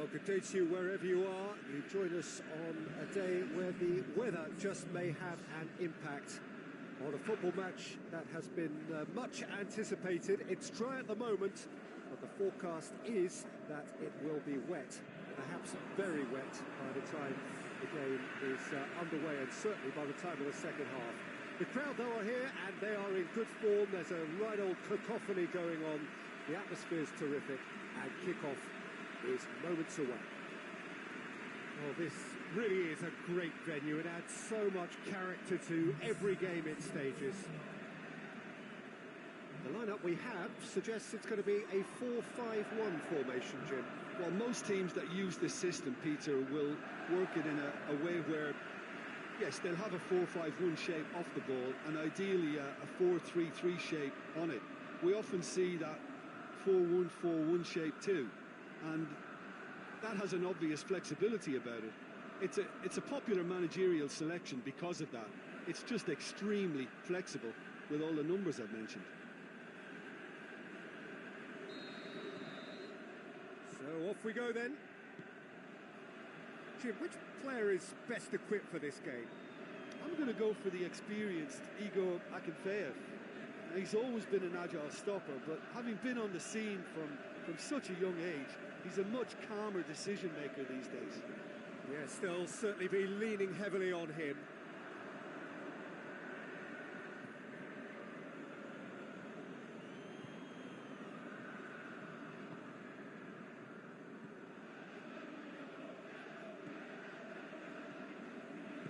Well, good day to you wherever you are. You join us on a day where the weather just may have an impact on a football match that has been much anticipated. It's dry at the moment, but the forecast is that it will be wet, perhaps very wet by the time the game is underway, and certainly by the time of the second half. The crowd, though, are here, and they are in good form. There's a right old cacophony going on. The atmosphere's terrific, and kick-off is moments away. Well, this really is a great venue. It adds so much character to every game it stages. The lineup we have suggests it's going to be a 4-5-1 formation, Jim. Well, most teams that use this system, Peter, will work it in a way where, yes, they'll have a 4-5-1 shape off the ball, and ideally a 4-3-3 shape on it. We often see that 4-1-4-1 shape too, and that has an obvious flexibility about it. It's a popular managerial selection because of that. It's just extremely flexible with all the numbers I've mentioned. So off we go then. Jim, which player is best equipped for this game? I'm going to go for the experienced Igor Akinfeev. He's always been an agile stopper, but having been on the scene from such a young age, he's a much calmer decision maker these days. Yes, they'll certainly be leaning heavily on him.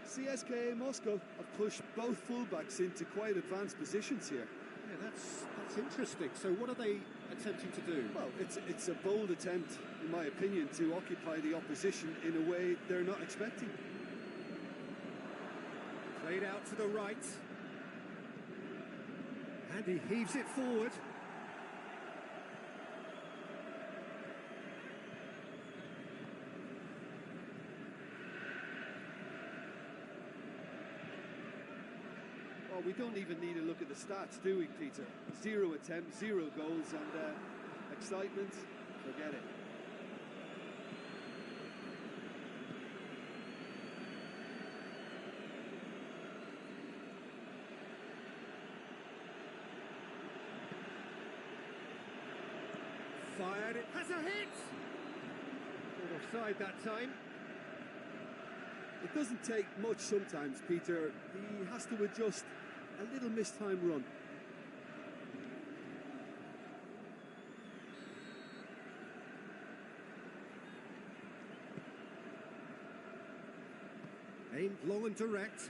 CSKA Moscow have pushed both fullbacks into quite advanced positions here. Yeah, that's interesting. So what are they attempting to do? Well, it's a bold attempt, in my opinion, to occupy the opposition in a way they're not expecting. Played out to the right. And he heaves it forward. Well, we don't even need to look at the stats, do we, Peter? 0 attempts, 0 goals, and excitement, forget it. Fired, it has a hit! Not offside that time. It doesn't take much sometimes, Peter. He has to adjust a little mistimed run. Aimed long and direct.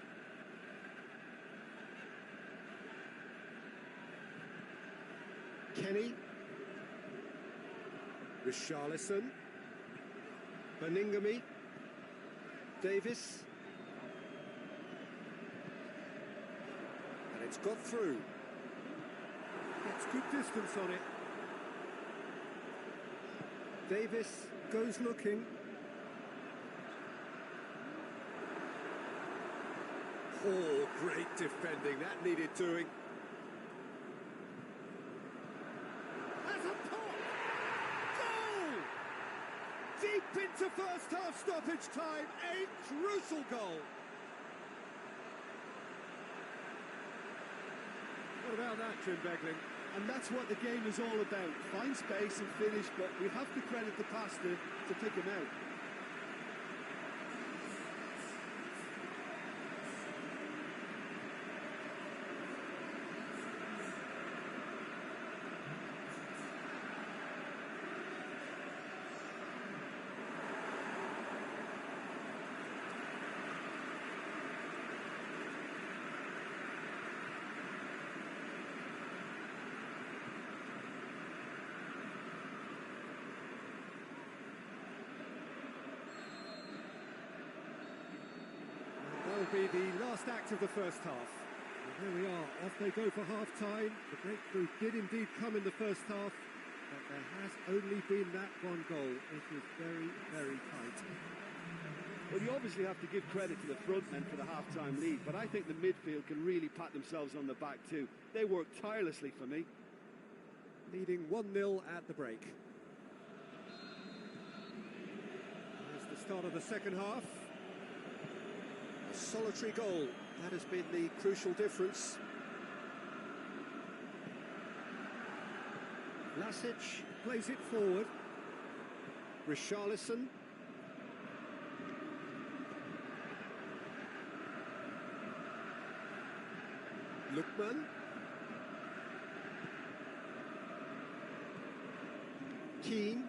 Kenny. Richarlison. Beningame. Davis. And it's got through. Gets good distance on it. Davis goes looking. Oh, great defending. That needed doing. Has a pop! Goal! Deep into first half stoppage time. A crucial goal. What about that, Jim Begling? And that's what the game is all about. Find space and finish, but we have to credit the pass to pick him out. That will be the last act of the first half. And here we are, off they go for half-time. The breakthrough did indeed come in the first half, but there has only been that one goal. It was very, very tight. Well, you obviously have to give credit to the front men for the half-time lead, but I think the midfield can really pat themselves on the back too. They worked tirelessly for me. Leading 1-0 at the break. start of the second half. A solitary goal, that has been the crucial difference. Vlasic plays it forward. Richarlison. Lookman. Keane.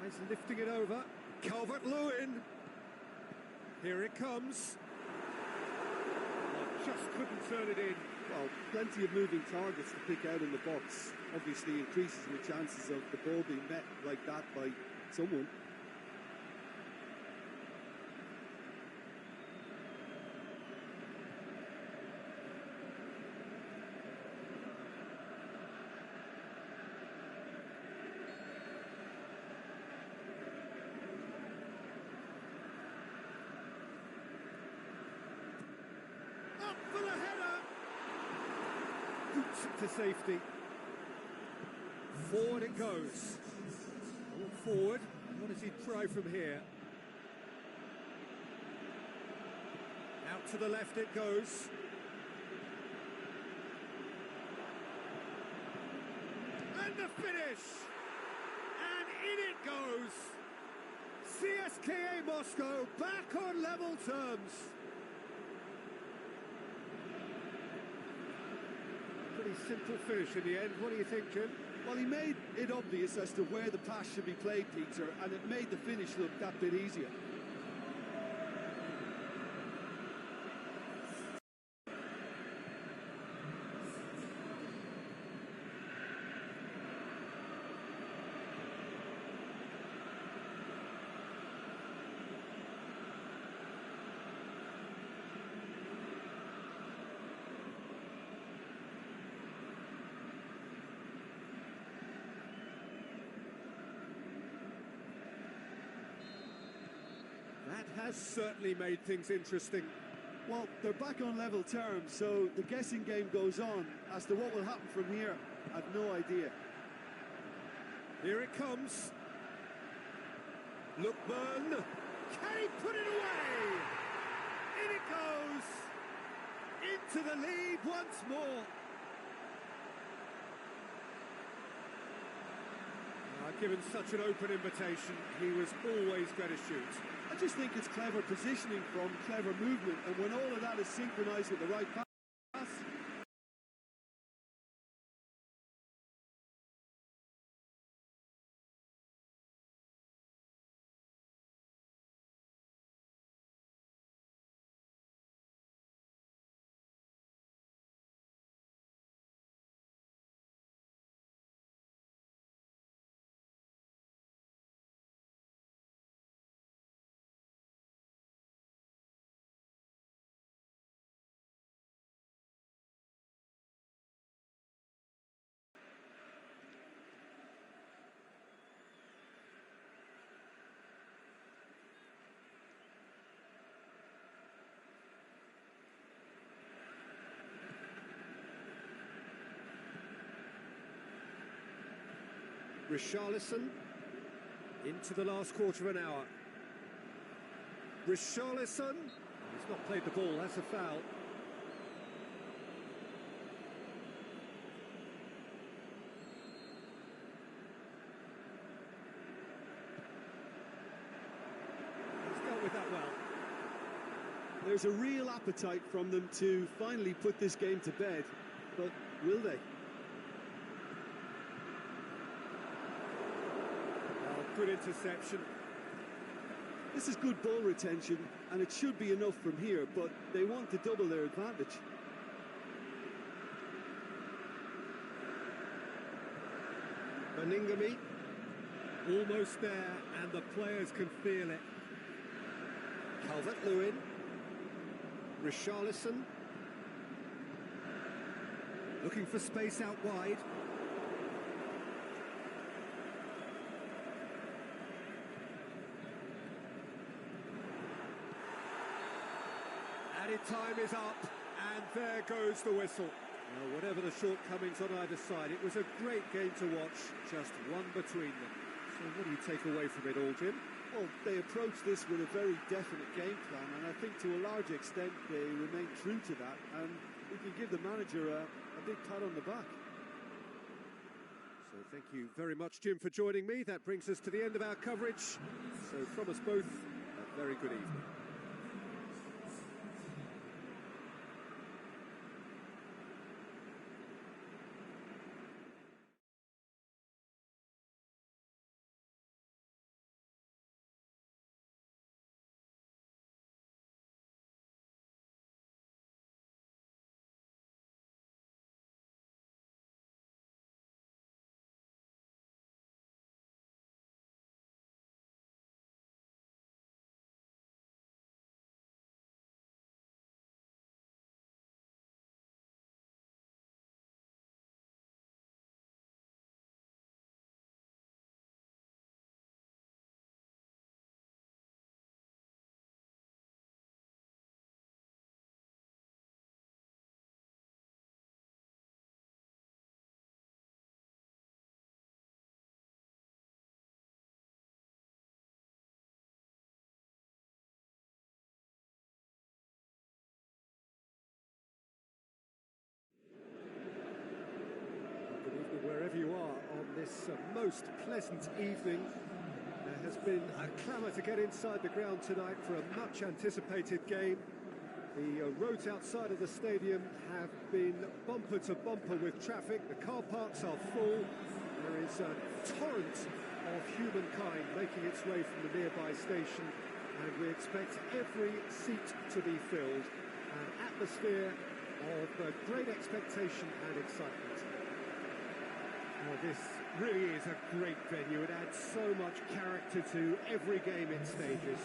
Tries lifting it over. Calvert-Lewin. Here it comes. Just couldn't turn it in. Well, plenty of moving targets to pick out in the box. Obviously increases the chances of the ball being met like that by someone. Up for the header. Boots it to safety. Forward it goes. Forward. What does he try from here? Out to the left it goes. And the finish. And in it goes. CSKA Moscow back on level terms. Pretty simple finish in the end. What do you think, Jim? Well, he made it obvious as to where the pass should be played, Peter, and it made the finish look that bit easier. That has certainly made things interesting. Well, they're back on level terms, so the guessing game goes on. As to what will happen from here, I've no idea. Here it comes. Lookman. Can he put it away? In it goes. Into the lead once more. Given such an open invitation, he was always going to shoot. I just think it's clever positioning from clever movement, and when all of that is synchronised with the right pass. Richarlison into the last quarter of an hour. Richarlison, he's not played the ball, that's a foul. He's dealt with that well. There's a real appetite from them to finally put this game to bed, but will they? Good interception. This is good ball retention, and it should be enough from here, but they want to double their advantage. Beningame, almost there, and the players can feel it. Calvert-Lewin, Richarlison, looking for space out wide. Added time is up, and there goes the whistle. Now, whatever the shortcomings on either side, it was a great game to watch, just one between them. So what do you take away from it all, Jim? Well, they approach this with a very definite game plan, and I think to a large extent they remain true to that, and we can give the manager a big pat on the back. So thank you very much, Jim, for joining me. That brings us to the end of our coverage. So from us both, a very good evening. Wherever you are on this most pleasant evening, there has been a clamour to get inside the ground tonight for a much anticipated game. The roads outside of the stadium have been bumper to bumper with traffic. The car parks are full. There is a torrent of humankind making its way from the nearby station, and we expect every seat to be filled. An atmosphere of great expectation and excitement. Well, this really is a great venue. It adds so much character to every game it stages.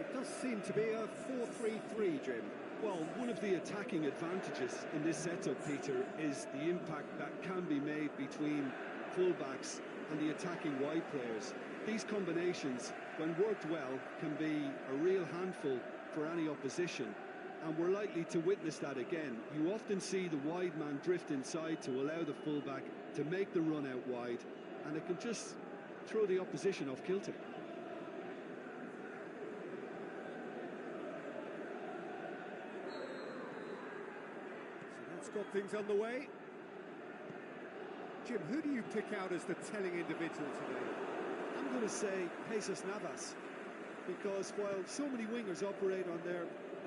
It does seem to be a 4-3-3, Jim. Well, one of the attacking advantages in this setup, Peter, is the impact that can be made between fullbacks and the attacking wide players. These combinations, when worked well, can be a real handful for any opposition. And we're likely to witness that again. You often see the wide man drift inside to allow the fullback to make the run out wide, and it can just throw the opposition off kilter. So that's got things underway. Jim, who do you pick out as the telling individual today? I'm going to say Jesus Navas, because while so many wingers operate on their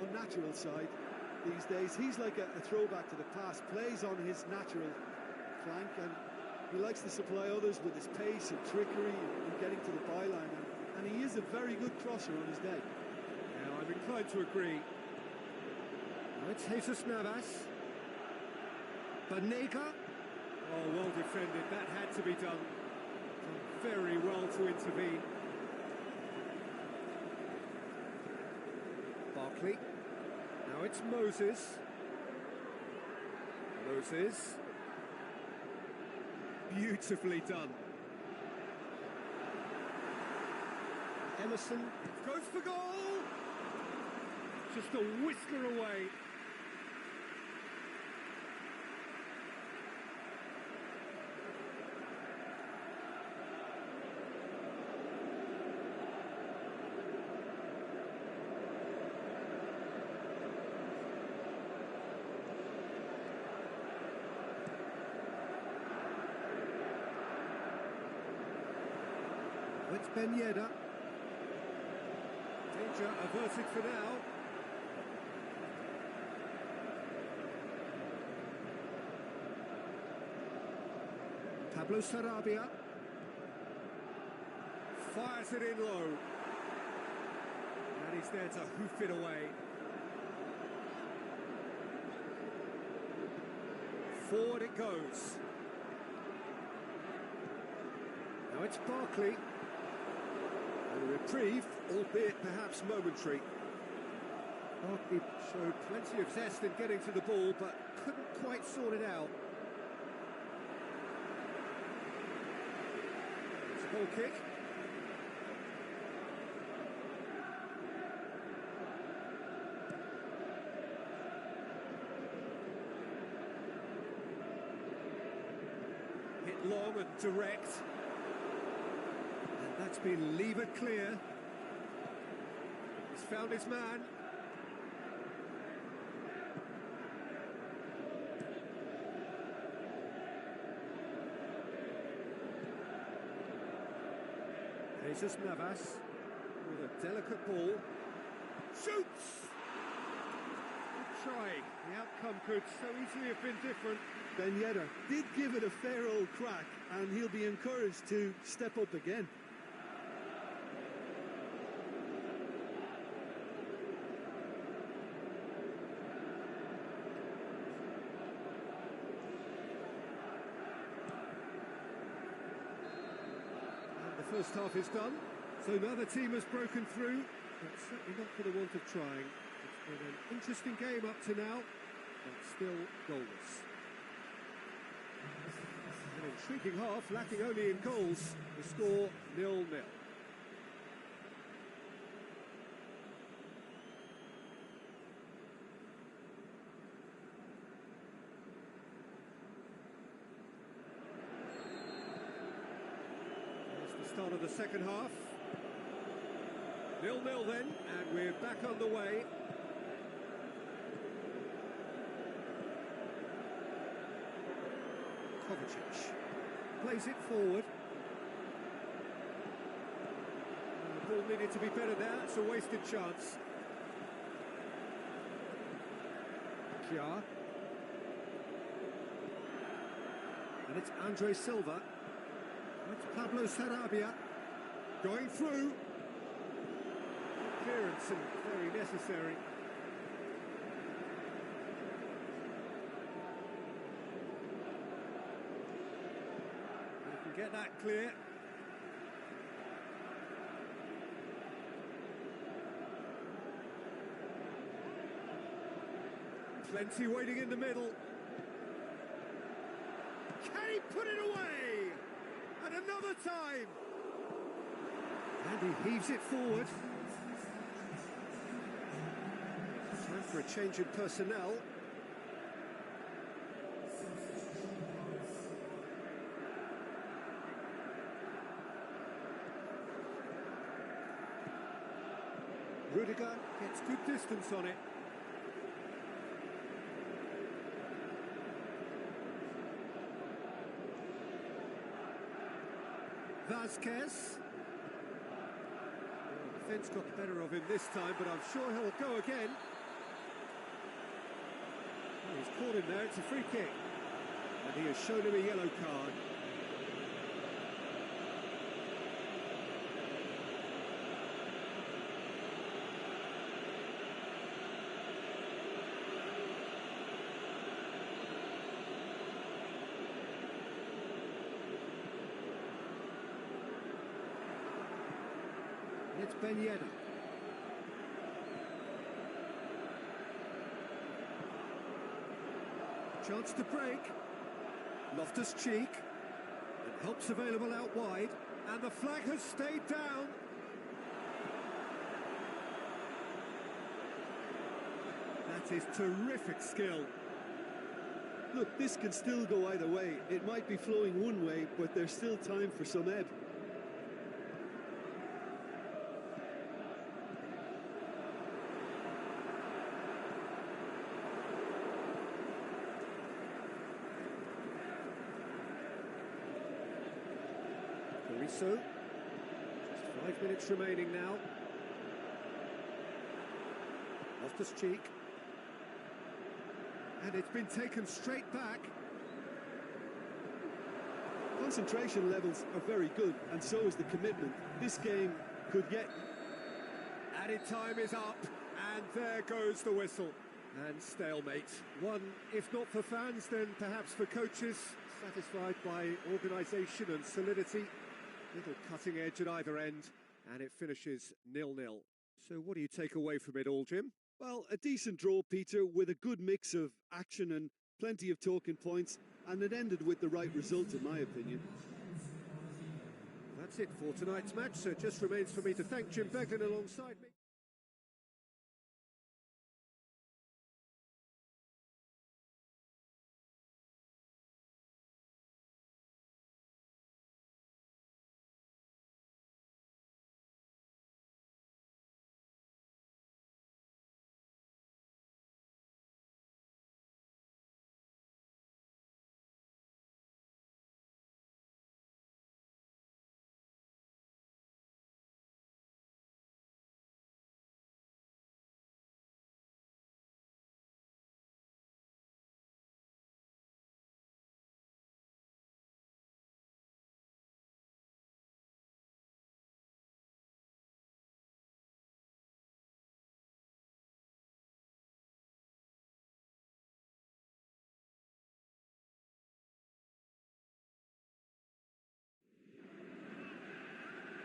unnatural side these days, he's like a throwback to the past, plays on his natural flank, and he likes to supply others with his pace and trickery and getting to the byline, and he is a very good crosser on his day. Yeah, I'm inclined to agree. Now it's Jesus Navas. Banega. Oh, well defended. That had to be done. Done very well to intervene. Barkley. Now it's Moses. Moses. Beautifully done. Emerson goes for goal! Just a whisker away. It's Ben Yedder. Danger averted for now. Pablo Sarabia. Fires it in low. And he's there to hoof it away. Forward it goes. Now it's Barkley. A reprieve, albeit perhaps momentary. Barkley showed plenty of zest in getting to the ball, but couldn't quite sort it out. It's a goal kick. Hit long. calm and direct. And that's been levered clear. He's found his man. Jesus Navas with a delicate ball. Shoots! Good try. The outcome could so easily have been different. Ben Yedder did give it a fair old crack, and he'll be encouraged to step up again. The first half is done, so now the team has broken through, but certainly not for the want of trying. It's been an interesting game up to now, but still goalless. An intriguing half, lacking only in goals. The score 0-0. Start of the second half. 0-0 then, and we're back on the way. Kovacic plays it forward. The ball needed to be better there, it's a wasted chance. Kjaer. And it's Andre Silva. That's Pablo Sarabia going through. Clearance and very necessary. You can get that clear. Plenty waiting in the middle. Can he put it away? And another time! And he heaves it forward. Time for a change in personnel. Rudiger gets good distance on it. Vasquez. The defence got the better of him this time, but I'm sure he'll go again. Oh, he's caught him there, it's a free kick. And he has shown him a yellow card. It's Ben Yedder. Chance to break. Loftus-Cheek. And help's available out wide. And the flag has stayed down. That is terrific skill. Look, this can still go either way. It might be flowing one way, but there's still time for some ebb. So, just 5 minutes remaining now. Loftus-Cheek. And it's been taken straight back. Concentration levels are very good, and so is the commitment. This game could get... Added time is up, and there goes the whistle. And stalemate. One, if not for fans, then perhaps for coaches, satisfied by organisation and solidity. Little cutting edge at either end, and it finishes 0-0. So what do you take away from it all, Jim? Well, a decent draw, Peter, with a good mix of action and plenty of talking points, and it ended with the right result, in my opinion. That's it for tonight's match, so it just remains for me to thank Jim Beglin alongside me.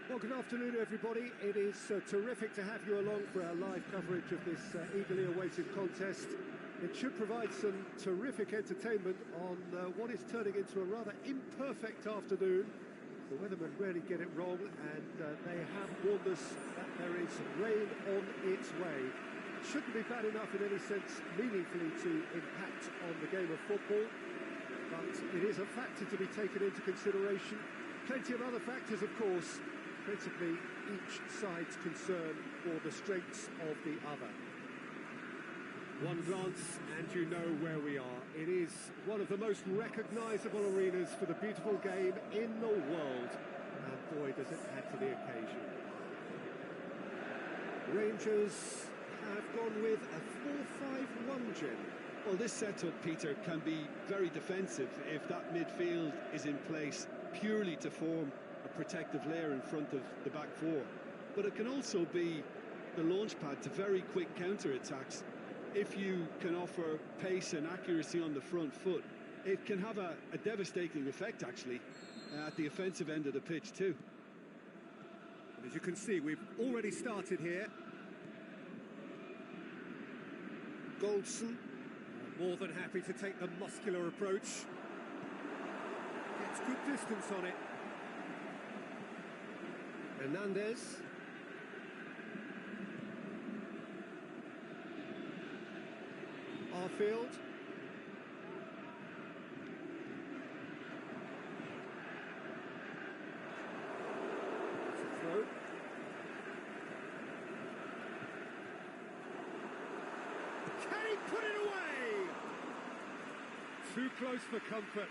Well, good afternoon, everybody. It is terrific to have you along for our live coverage of this eagerly awaited contest. It should provide some terrific entertainment on what is turning into a rather imperfect afternoon. The weathermen rarely get it wrong, and they have warned us that there is rain on its way. It shouldn't be bad enough in any sense meaningfully to impact on the game of football, but it is a factor to be taken into consideration. Plenty of other factors, of course, principally each side's concern for the strengths of the other. One glance and you know where we are. It is one of the most recognisable arenas for the beautiful game in the world. And boy, does it add to the occasion. Rangers have gone with a 4-5-1, Jim. Well, this setup, Peter, can be very defensive if that midfield is in place purely to form a protective layer in front of the back four. But it can also be the launchpad to very quick counter-attacks. If you can offer pace and accuracy on the front foot, it can have a devastating effect, actually, at the offensive end of the pitch too. As you can see, we've already started here. Goldson, more than happy to take the muscular approach. Gets good distance on it. Hernandez. Arfield. It's a throw. Can he put it away? Too close for comfort.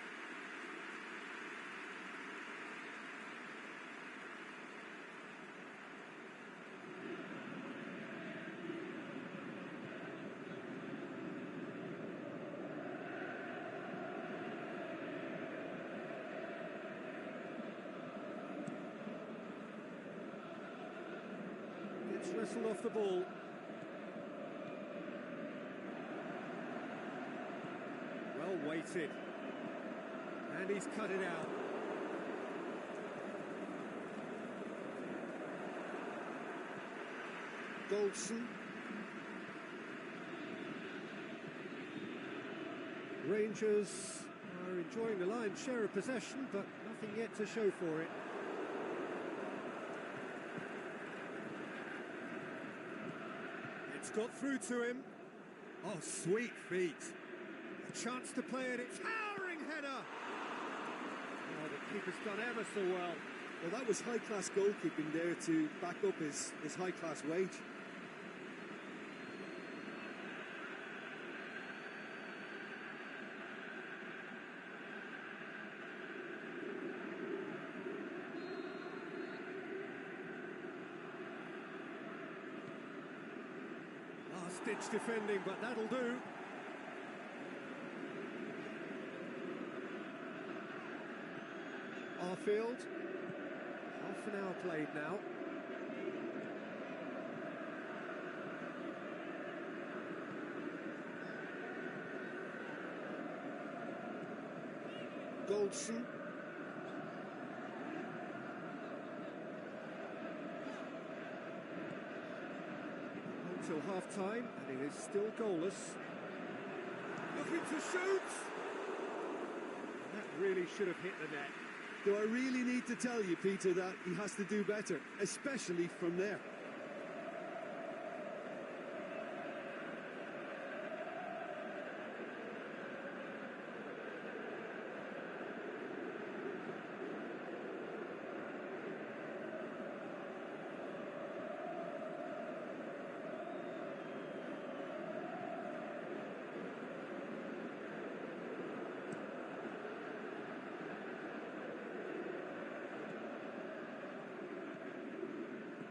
Wrestled off the ball. Well weighted. And he's cut it out. Goldson. Rangers are enjoying the lion's share of possession, but nothing yet to show for it. It's got through to him. Oh, sweet feet. A chance to play it. It's towering header. Oh, the keeper's done ever so well. Well, that was high-class goalkeeping there to back up his high-class wage. Ditch defending, but that'll do. Arfield. Half an hour played now. Goldson. Until half-time, and it is still goalless. Looking to shoot! That really should have hit the net. Do I really need to tell you, Peter, that he has to do better, especially from there?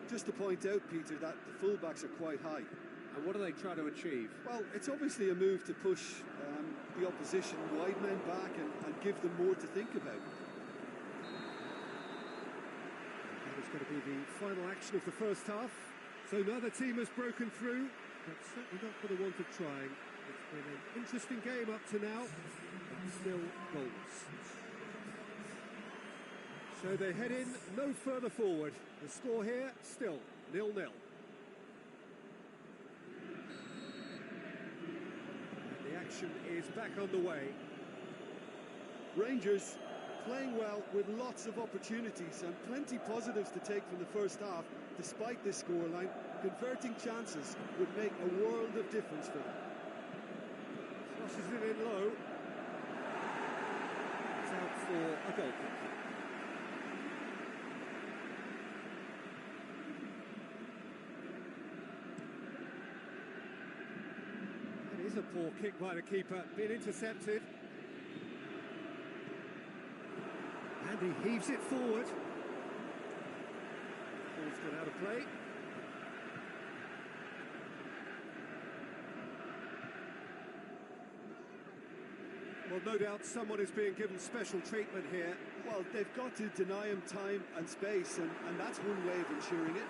Just to point out, Peter, that the fullbacks are quite high. And what do they try to achieve? Well, it's obviously a move to push the opposition wide men back and give them more to think about. That is going to be the final action of the first half. So neither team has broken through, but certainly not for the want of trying. It's been an interesting game up to now, but still goals. So they head in no further forward. The score here still 0-0. And the action is back on the way. Rangers playing well with lots of opportunities and plenty positives to take from the first half. Despite this scoreline, converting chances would make a world of difference for them. Crosses it in low. It's out for a goal kick. It is a poor kick by the keeper, being intercepted. And he heaves it forward. Ball's gone out of play. Well, no doubt someone is being given special treatment here. Well, they've got to deny him time and space, and that's one way of ensuring it.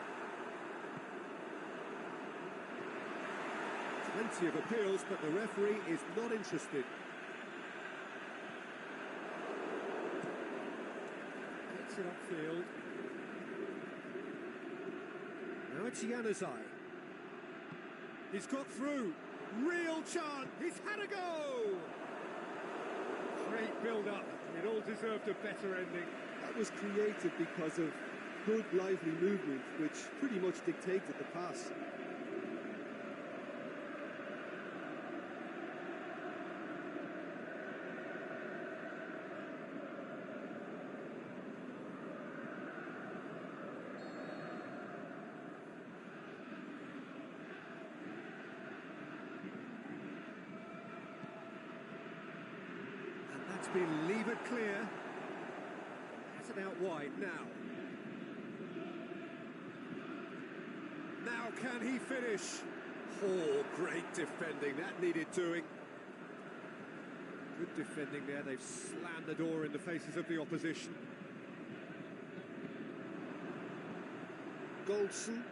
Plenty of appeals, but the referee is not interested. Gets it upfield. Now it's Januzaj. He's got through. Real chance. He's had a go. Great build-up. It all deserved a better ending. That was created because of good, lively movement, which pretty much dictated the pass. It's been levered clear. Has it out wide now. Now can he finish? Oh, great defending. That needed doing. Good defending there. They've slammed the door in the faces of the opposition. Goldson.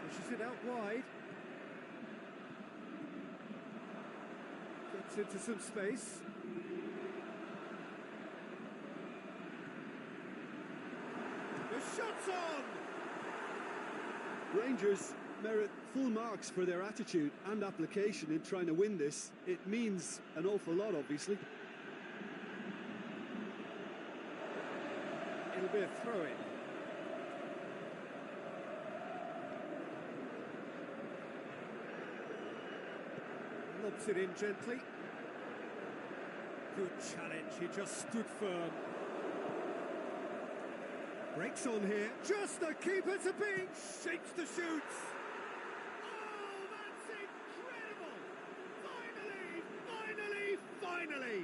Pushes it out wide. Gets into some space. The shot's on! Rangers merit full marks for their attitude and application in trying to win this. It means an awful lot, obviously. It'll be a throw-in. Lobs it in gently. Good challenge, he just stood firm. Breaks on here, just the keeper to beat, shapes the shoots. Oh, that's incredible! Finally!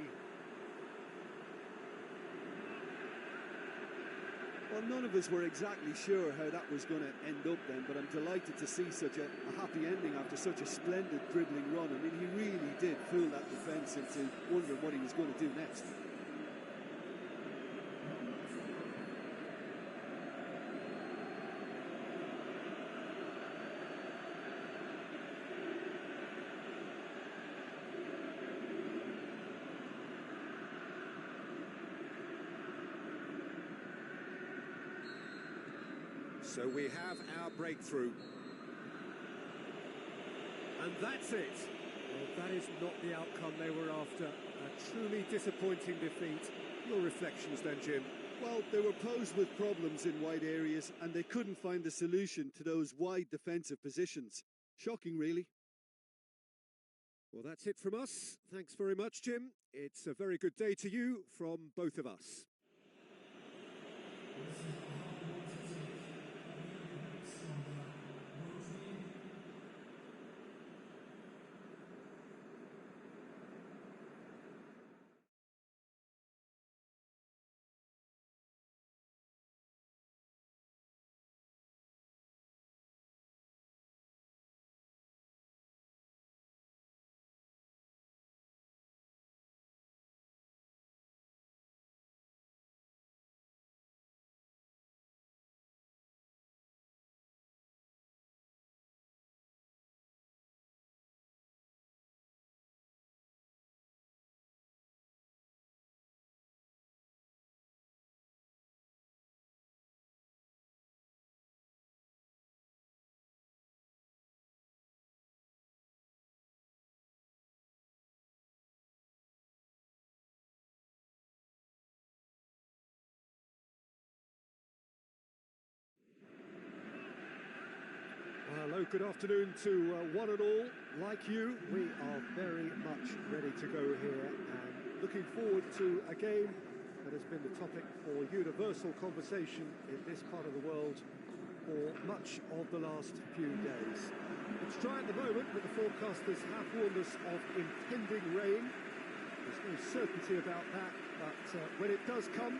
Well, none of us were exactly sure how that was going to end up then, but I'm delighted to see such a happy ending after such a splendid dribbling run. I mean, he really did fool that defence into wondering what he was going to do next. So we have our breakthrough. And that's it. Well, that is not the outcome they were after. A truly disappointing defeat. Your reflections then, Jim? Well, they were posed with problems in wide areas and they couldn't find the solution to those wide defensive positions. Shocking, really. Well, that's it from us. Thanks very much, Jim. It's a very good day to you from both of us. good afternoon to one and all. Like you, we are very much ready to go here and looking forward to a game that has been the topic for universal conversation in this part of the world for much of the last few days. It's dry at the moment, but the forecasters have warned us of impending rain. There's no certainty about that, but when it does come,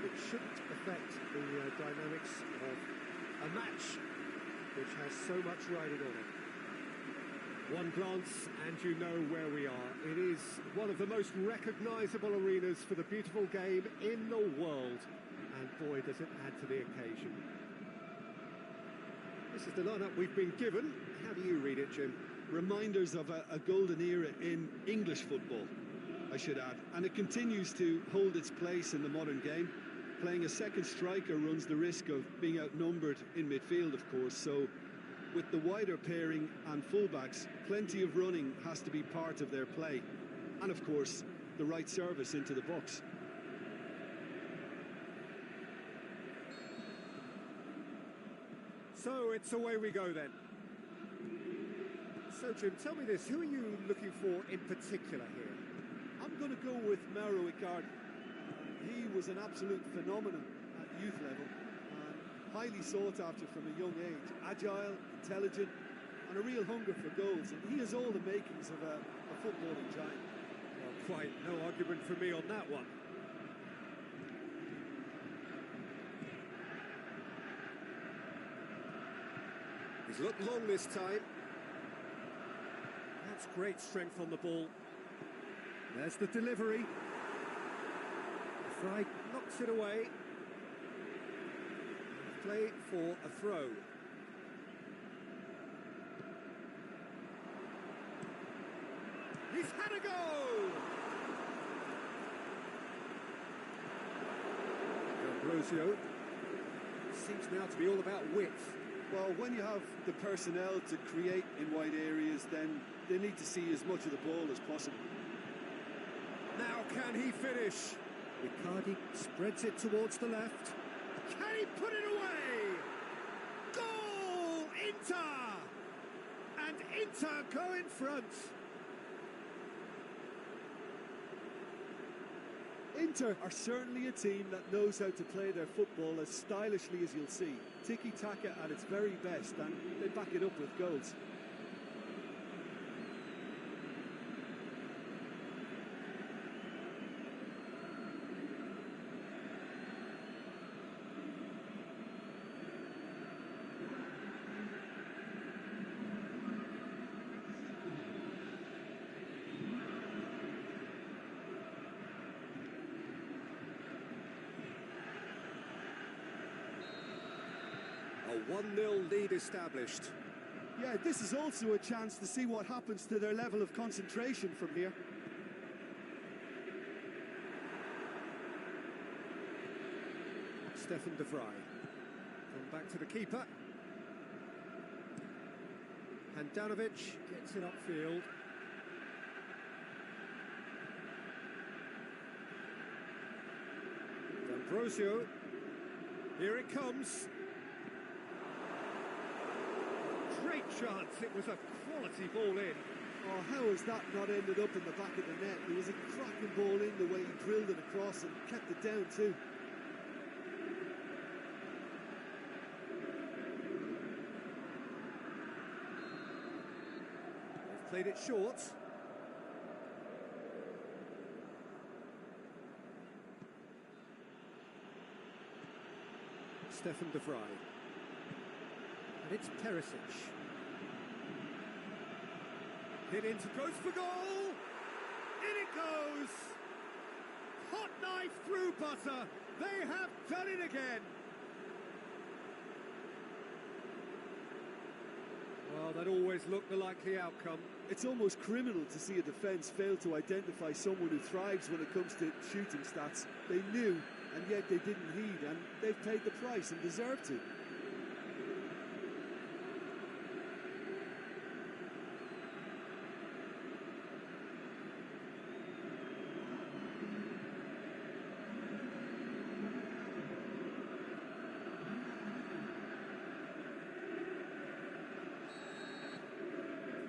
it shouldn't affect the dynamics of a match which has so much riding on it. One glance and you know where we are. It is one of the most recognisable arenas for the beautiful game in the world. And boy, does it add to the occasion. This is the lineup we've been given. How do you read it, Jim? Reminders of a golden era in English football, I should add. And it continues to hold its place in the modern game. Playing a second striker runs the risk of being outnumbered in midfield, of course, so with the wider pairing and fullbacks, plenty of running has to be part of their play. And of course, the right service into the box. So it's away we go then. So Jim, tell me this, who are you looking for in particular here? I'm going to go with Mauro Icardi. He was an absolute phenomenon at youth level and highly sought after from a young age. Agile, intelligent and a real hunger for goals, and he has all the makings of a footballing giant. Well, quite no argument for me on that one. He's looked long this time. That's great strength on the ball. There's the delivery. Fry knocks it away. Play for a throw. He's had a go! Ambrosio seems now to be all about width. Well, when you have the personnel to create in wide areas, then they need to see as much of the ball as possible. Now can he finish? Icardi spreads it towards the left. Can he put it away? Goal! Inter! And Inter go in front. Inter are certainly a team that knows how to play their football as stylishly as you'll see. Tiki-taka at its very best, and they back it up with goals. A 1-0 lead established. Yeah, this is also a chance to see what happens to their level of concentration from here. Stefan de Vrij. Come back to the keeper. Handanovic gets it upfield. Ambrosio. Here it comes. Great chance, it was a quality ball in. Oh, how has that not ended up in the back of the net? It was a cracking ball in, the way he drilled it across and kept it down too. They've played it short. Stefan de Vrij. And it's Perisic. Hit into, goes for goal! In it goes! Hot knife through butter! They have done it again! Well, that always looked the likely outcome. It's almost criminal to see a defence fail to identify someone who thrives when it comes to shooting stats. They knew, and yet they didn't heed, and they've paid the price and deserve to.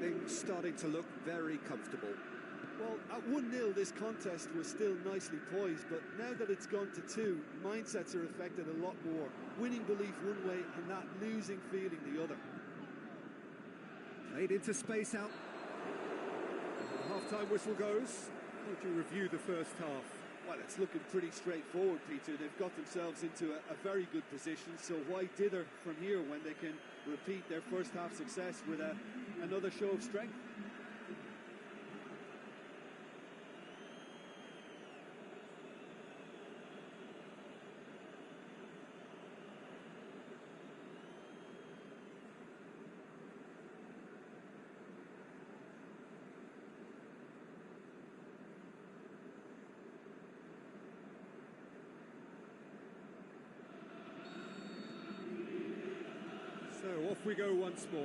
things starting to look very comfortable. Well, at 1-0 this contest was still nicely poised, but now that it's gone to 2, mindsets are affected a lot more. Winning belief one way and that losing feeling the other. Played into space out. The half-time whistle goes. How would you review the first half? Well, it's looking pretty straightforward, Peter. They've got themselves into a very good position, so why dither from here when they can repeat their first half success with another show of strength? So off we go once more.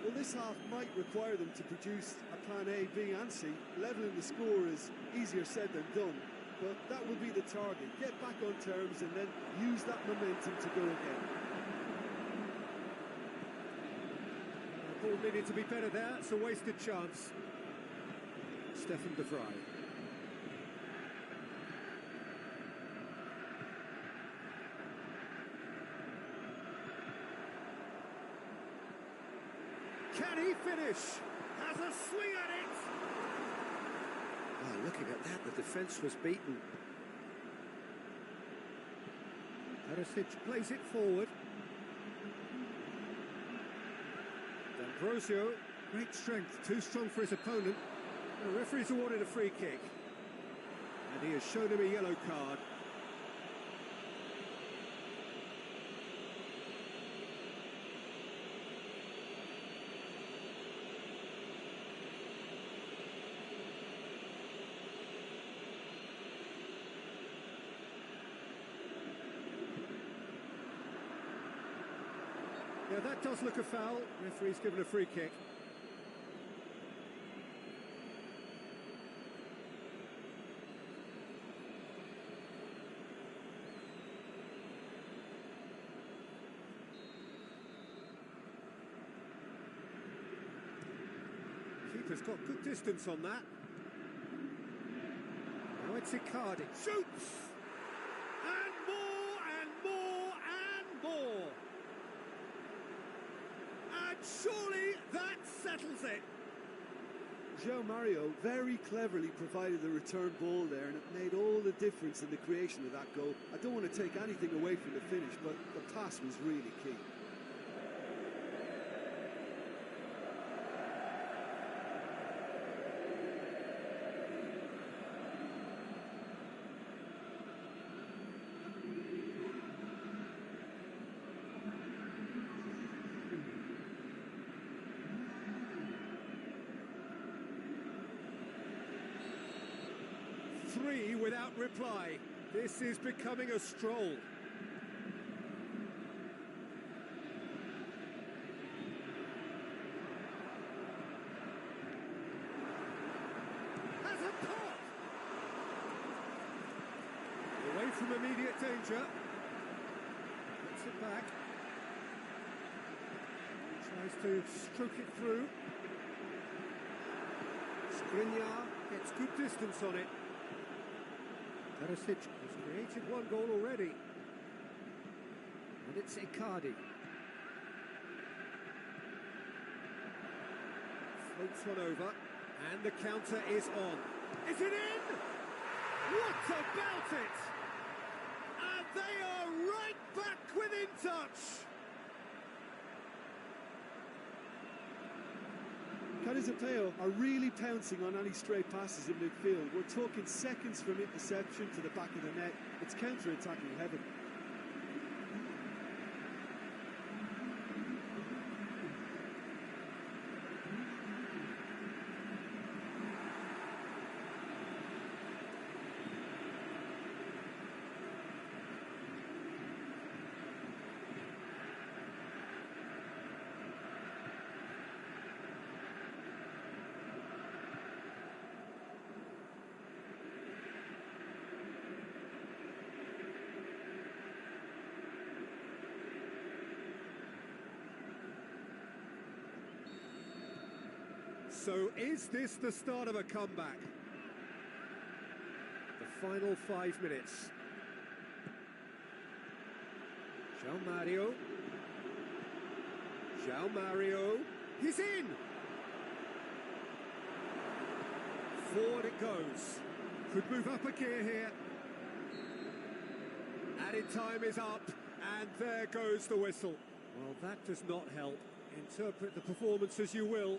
Well, this half might require them to produce a plan A, B and C. Levelling the score is easier said than done, but that will be the target. Get back on terms and then use that momentum to go again. The ball needed to be better there. It's a wasted chance. Stefan de Vrij. Can he finish? Has a swing at it! Oh, looking at that, the defence was beaten. Perisic plays it forward. D'Ambrosio, great strength, too strong for his opponent. The referee's awarded a free kick. And he has shown him a yellow card. Yeah, that does look a foul. Referee's given a free kick. Keeper's got good distance on that. Now it's Icardi. Shoots! And more and more and more! And surely that settles it. João Mario very cleverly provided the return ball there, and it made all the difference in the creation of that goal. I don't want to take anything away from the finish, but the pass was really key. Three without reply. This is becoming a stroll. Has a pop! Away from immediate danger. Gets it back. Tries to stroke it through. Skriniar gets good distance on it. Perisic has created one goal already. And it's Icardi. Floats one over. And the counter is on. Is it in? What about it? And they are right back within touch. Carizapeo are really pouncing on any stray passes in midfield. We're talking seconds from interception to the back of the net. It's counter-attacking heaven. So is this the start of a comeback? The final 5 minutes. João Mario. João Mario. He's in! Forward it goes. Could move up a gear here. Added time is up, and there goes the whistle. Well, that does not help. Interpret the performance as you will,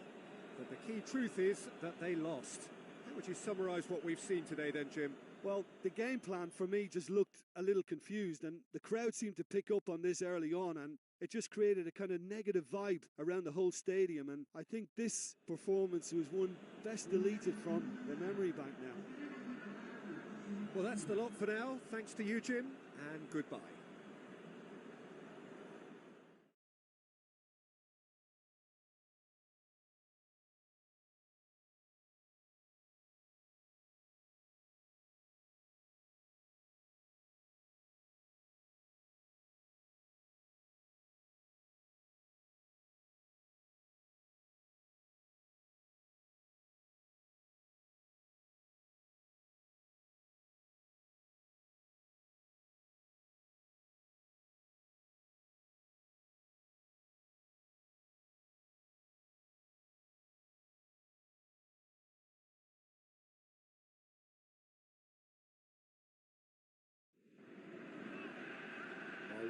but the key truth is that they lost. How would you summarise what we've seen today then, Jim? Well, the game plan for me just looked a little confused, and the crowd seemed to pick up on this early on, and it just created a kind of negative vibe around the whole stadium, and I think this performance was one best deleted from the memory bank now. Well, that's the lot for now. Thanks to you, Jim, and goodbye.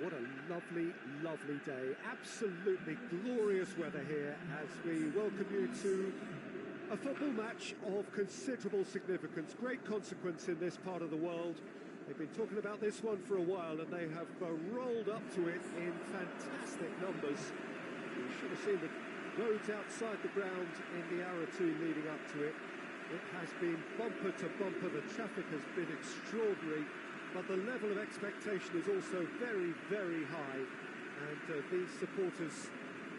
What a lovely, lovely day. Absolutely glorious weather here as we welcome you to a football match of considerable significance, great consequence in this part of the world. They've been talking about this one for a while and they have rolled up to it in fantastic numbers. You should have seen the roads outside the ground in the hour or two leading up to it. It has been bumper to bumper. The traffic has been extraordinary. But the level of expectation is also very, very high. And these supporters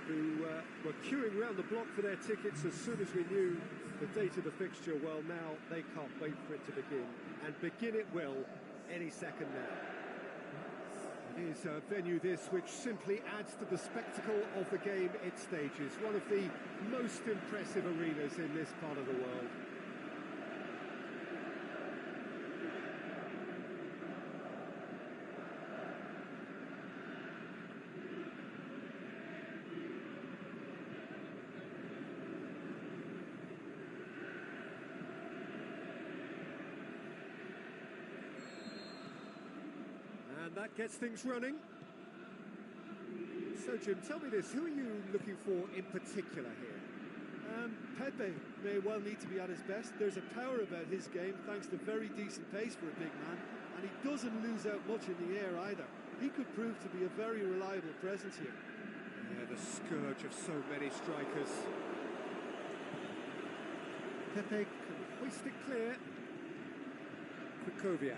who were queuing around the block for their tickets as soon as we knew the date of the fixture, well, now they can't wait for it to begin. And begin it will any second now. It is a venue this which simply adds to the spectacle of the game it stages. One of the most impressive arenas in this part of the world. And that gets things running. So, Jim, tell me this, who are you looking for in particular here? Pepe may well need to be at his best. There's a power about his game, thanks to very decent pace for a big man, and he doesn't lose out much in the air either. He could prove to be a very reliable presence here. Yeah, the scourge of so many strikers. Pepe can hoist it clear. Krychowiak.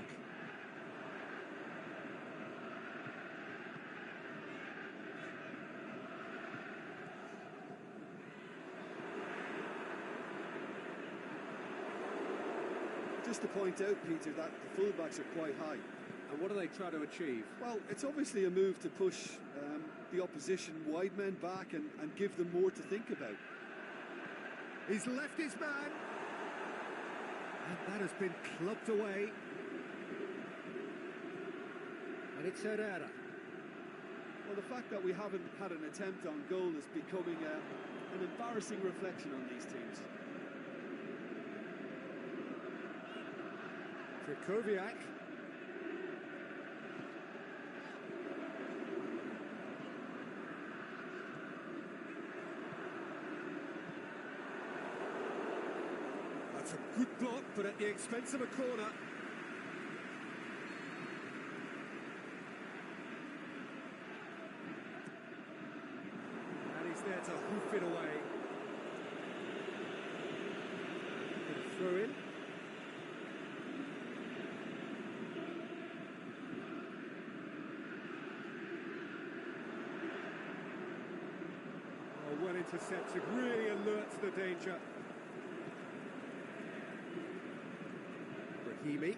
Just to point out, Peter, that the fullbacks are quite high. And what do they try to achieve? Well, it's obviously a move to push the opposition wide men back and give them more to think about. He's left his man. And that has been clubbed away. And it's Herrera. Well, the fact that we haven't had an attempt on goal is becoming an embarrassing reflection on these teams. Krychowiak. That's a good block, but at the expense of a corner. And he's there to hoof it away. Throw in. Well intercepted, really alert to the danger. Brahimi.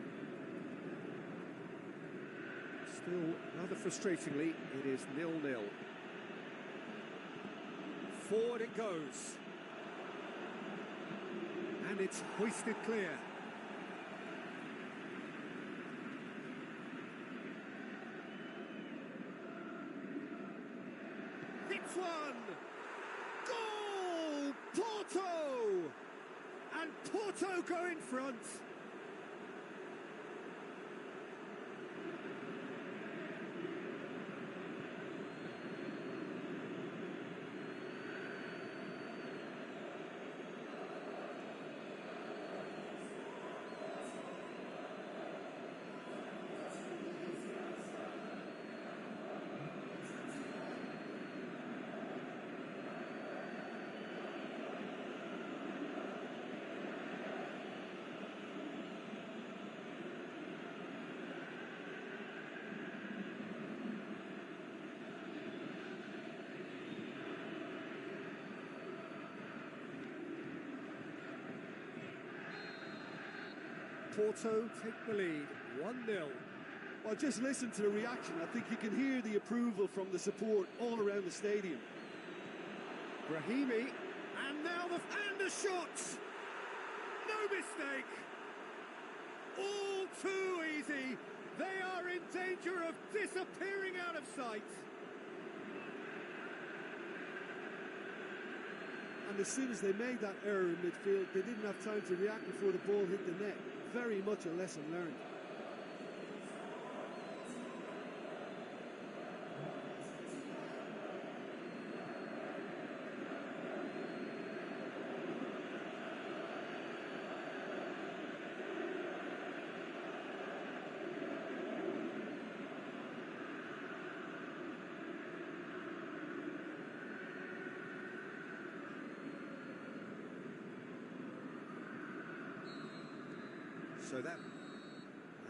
Still, rather frustratingly, it is 0-0. Forward it goes. And it's hoisted clear. Hits one! Goal! Porto! And Porto go in front. Porto take the lead, 1-0. Well, just listen to the reaction. I think you can hear the approval from the support all around the stadium. Brahimi, and now the shot! No mistake! All too easy. They are in danger of disappearing out of sight. And as soon as they made that error in midfield, they didn't have time to react before the ball hit the net. Very much a lesson learned.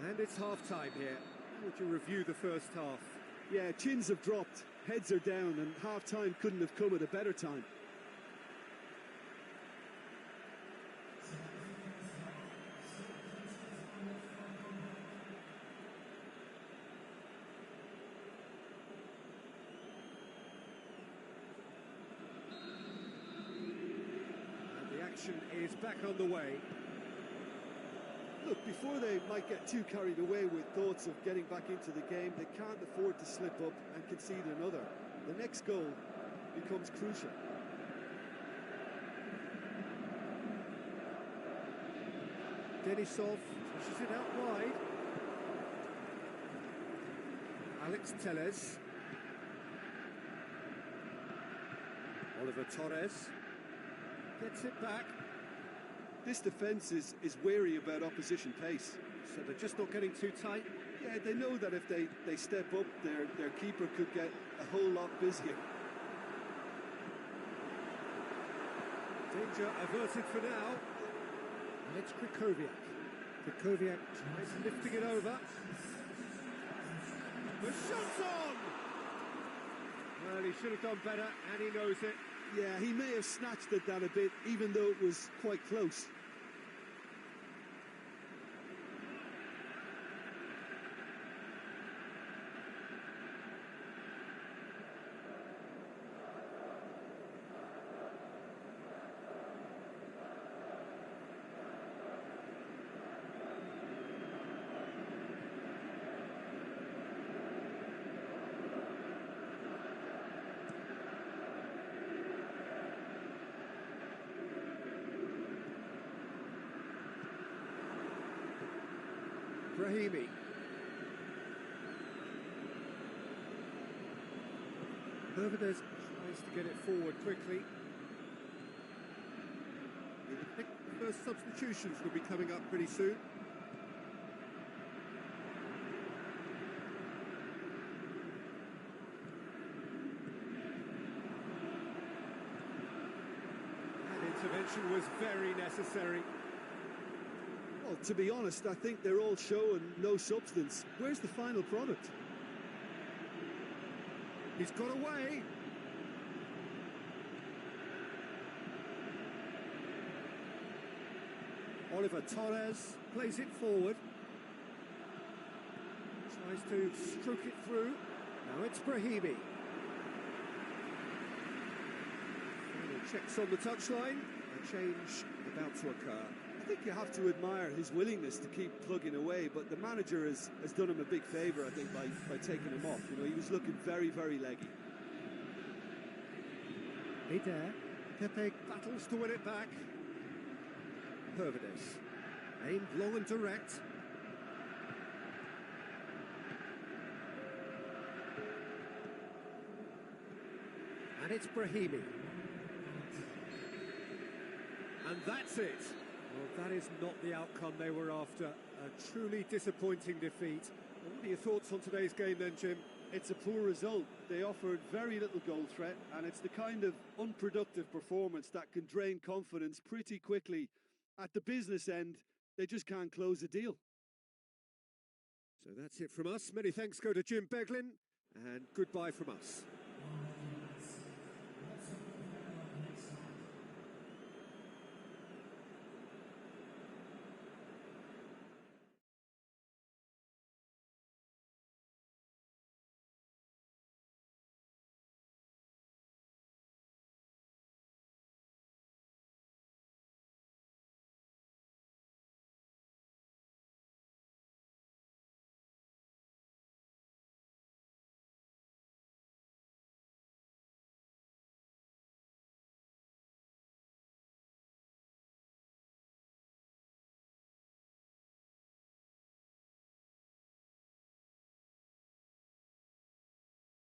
And it's half-time here. How would you review the first half? Yeah, chins have dropped, heads are down, and half-time couldn't have come at a better time. And the action is back on the way. Look, before they might get too carried away with thoughts of getting back into the game, they can't afford to slip up and concede another. The next goal becomes crucial. Denisov pushes it out wide. Alex Telles. Oliver Torres gets it back. This defence is wary about opposition pace. So they're just not getting too tight? Yeah, they know that if they step up, their keeper could get a whole lot busier. Danger averted for now. And it's Krychowiak. Krychowiak tries lifting it over. The shot's on! Well, he should have done better, and he knows it. Yeah, he may have snatched at that a bit, even though it was quite close. Brahimi. Bermudez tries to get it forward quickly. The first substitutions will be coming up pretty soon. That intervention was very necessary. Well, to be honest, I think they're all show and no substance. Where's the final product? He's got away. Oliver Torres plays it forward. Tries to stroke it through. Now it's Brahimi. Final checks on the touchline. A change about to occur. I think you have to admire his willingness to keep plugging away, but the manager has done him a big favour, I think, by taking him off. You know, he was looking very, very leggy. Eder, Pepe battles to win it back. Hervedes, aimed long and direct. And it's Brahimi. And that's it. Well, that is not the outcome they were after. A truly disappointing defeat. What are your thoughts on today's game then, Jim? It's a poor result. They offered very little goal threat, and it's the kind of unproductive performance that can drain confidence pretty quickly. At the business end, they just can't close the deal. So that's it from us. Many thanks go to Jim Beglin, and goodbye from us.